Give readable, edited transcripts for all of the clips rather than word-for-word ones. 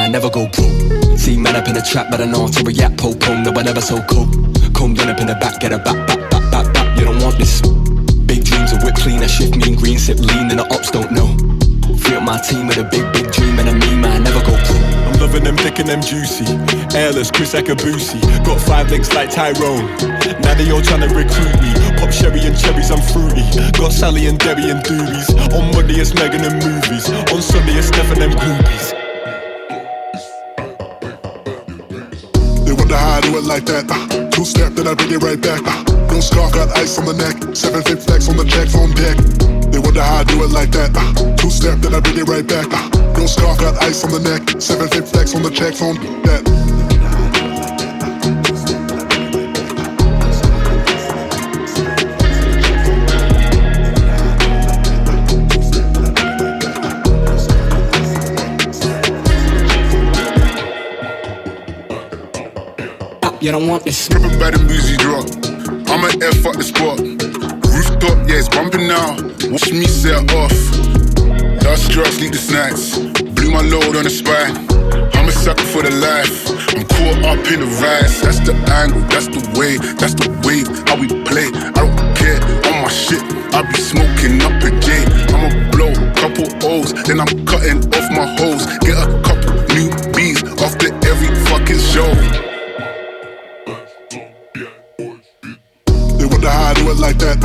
I never go broke. See man up in the trap, but I know to react. Po-po, no one ever so cool. Comb done up in the back, get a back. You don't want this. Big dreams, a whip clean, I shift mean green, sip lean, and the ops don't know. Free up my team with a big dream, and I mean, man, I never go broke. I'm loving them thick and them juicy. Airless, Chris Akabusi. Got 5 links like Tyrone. Now they all tryna recruit me. Pop sherry and cherries, I'm fruity. Got Sally and Debbie and doobies. On Monday it's Megan and movies. On Sunday it's Steph and them groupies. They wonder how I do it like that. 2-step, then I bring it right back. No scarf, got ice on the neck. 7-fit flex on the checks on deck. They wonder how I do it like that. 2-step, then I bring it right back. No scarf, got ice on the neck. 7-fit flex on the checks on that. You don't want this. Trippin' by the music drop. I'ma F up the spot. Rooftop, yeah, it's bumping now. Watch me set off. Last drugs, leave the snacks. Blew my load on the spine. I'm a sucker for the life. I'm caught up in the rise. That's the angle, that's the way how we play. I don't care, on my shit. I be smoking up a J. I'ma blow couple O's, then I'm cutting off my hoes. Get a couple new B's after every fucking show. They wonder how I do it like that.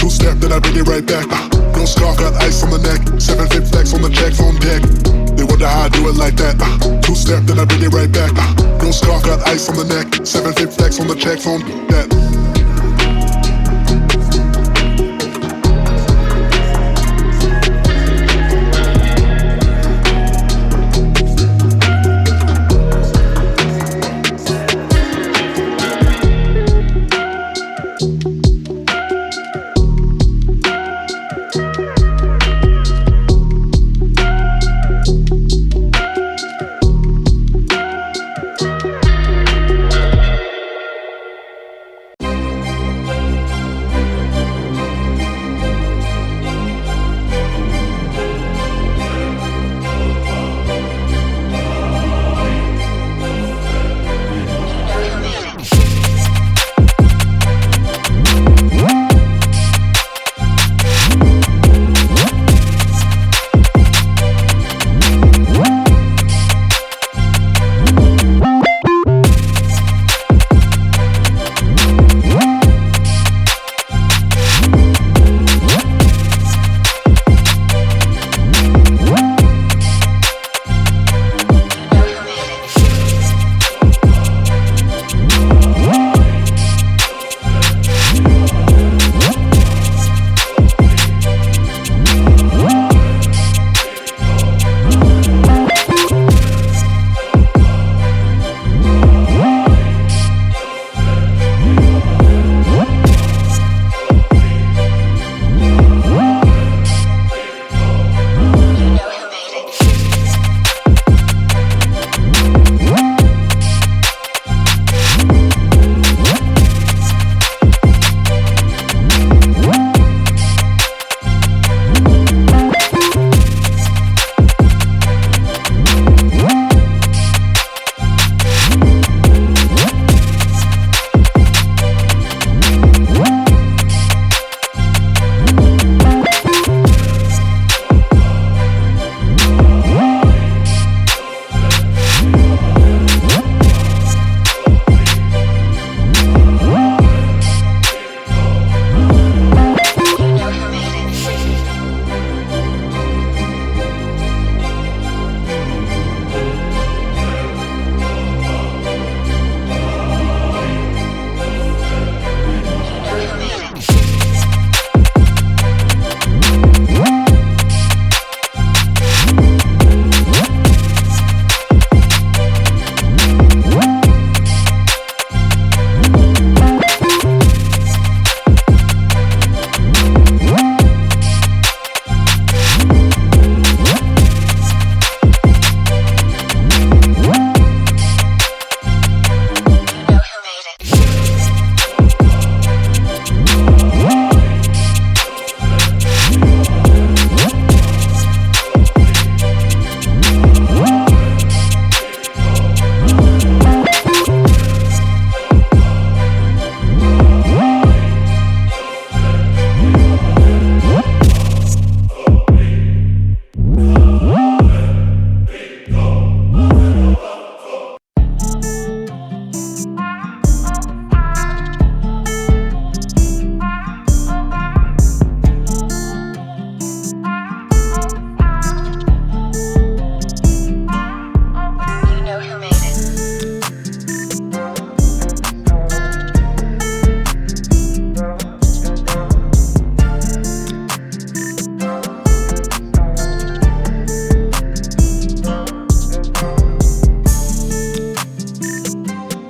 2-step, then I bring it right back. No scarf, got ice on the neck. 7-fit flex on the checks on deck. They wonder how I do it like that. 2-step, then I bring it right back. No scarf, got ice on the neck. 7-fit flex on the checks on that.